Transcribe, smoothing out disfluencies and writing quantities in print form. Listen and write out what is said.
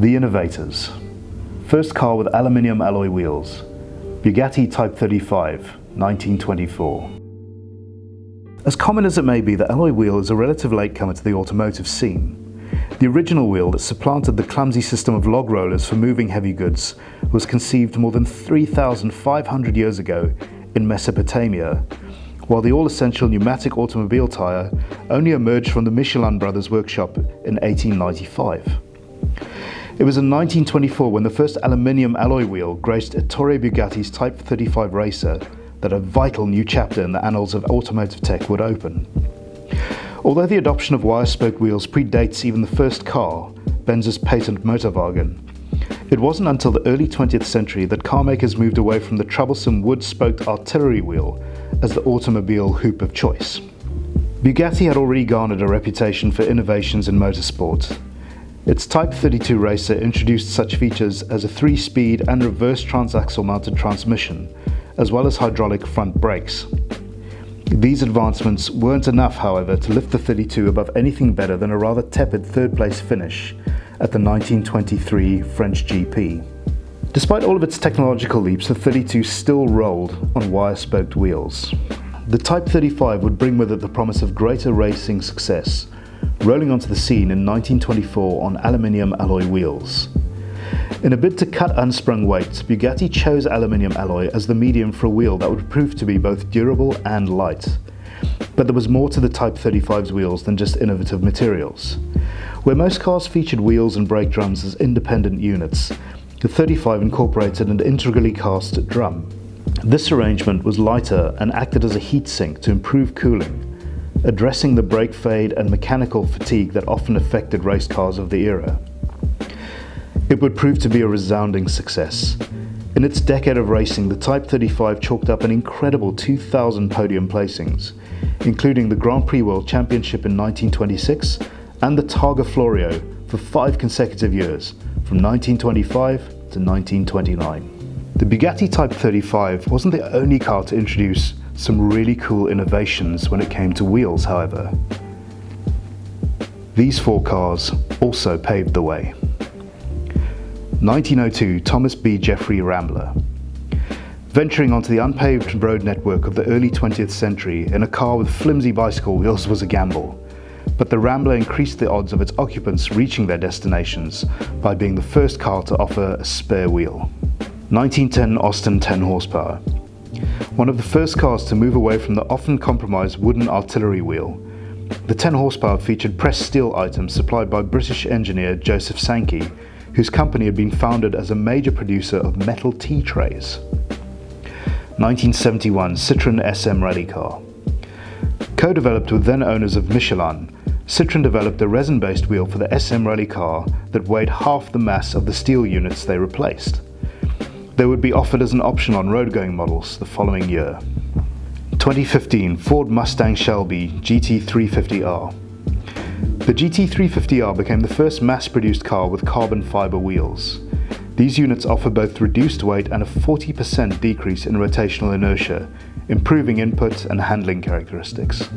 The Innovators. First car with aluminium alloy wheels. Bugatti Type 35, 1924. As common as it may be, the alloy wheel is a relative latecomer to the automotive scene. The original wheel that supplanted the clumsy system of log rollers for moving heavy goods was conceived more than 3,500 years ago in Mesopotamia, while the all-essential pneumatic automobile tyre only emerged from the Michelin brothers' workshop in 1895. It was in 1924 when the first aluminium alloy wheel graced Ettore Bugatti's Type 35 racer that a vital new chapter in the annals of automotive tech would open. Although the adoption of wire-spoke wheels predates even the first car, Benz's patent Motorwagen, it wasn't until the early 20th century that car makers moved away from the troublesome wood-spoked artillery wheel as the automobile hoop of choice. Bugatti had already garnered a reputation for innovations in motorsport. Its Type 32 racer introduced such features as a 3-speed and reverse transaxle mounted transmission, as well as hydraulic front brakes. These advancements weren't enough, however, to lift the 32 above anything better than a rather tepid third-place finish at the 1923 French GP. Despite all of its technological leaps, the 32 still rolled on wire-spoked wheels. The Type 35 would bring with it the promise of greater racing success, rolling onto the scene in 1924 on aluminium alloy wheels. In a bid to cut unsprung weight, Bugatti chose aluminium alloy as the medium for a wheel that would prove to be both durable and light. But there was more to the Type 35's wheels than just innovative materials. Where most cars featured wheels and brake drums as independent units, the 35 incorporated an integrally cast drum. This arrangement was lighter and acted as a heat sink to improve cooling, addressing the brake fade and mechanical fatigue that often affected race cars of the era. It would prove to be a resounding success. In its decade of racing, the Type 35 chalked up an incredible 2,000 podium placings, including the Grand Prix World Championship in 1926 and the Targa Florio for 5 consecutive years, from 1925 to 1929. The Bugatti Type 35 wasn't the only car to introduce some really cool innovations when it came to wheels, however. These 4 cars also paved the way. 1902 Thomas B. Jeffrey Rambler. Venturing onto the unpaved road network of the early 20th century in a car with flimsy bicycle wheels was a gamble, but the Rambler increased the odds of its occupants reaching their destinations by being the first car to offer a spare wheel. 1910 Austin 10 horsepower. One of the first cars to move away from the often compromised wooden artillery wheel, the 10 horsepower featured pressed steel items supplied by British engineer Joseph Sankey, whose company had been founded as a major producer of metal tea trays. 1971 CITROEN SM rally car. Co-developed with then owners of Michelin, CITROEN developed a resin-based wheel for the SM rally car that weighed half the mass of the steel units they replaced. They would be offered as an option on road-going models the following year. 2015 Ford Mustang Shelby GT350R. The GT350R became the first mass-produced car with carbon fiber wheels. These units offer both reduced weight and a 40% decrease in rotational inertia, improving input and handling characteristics.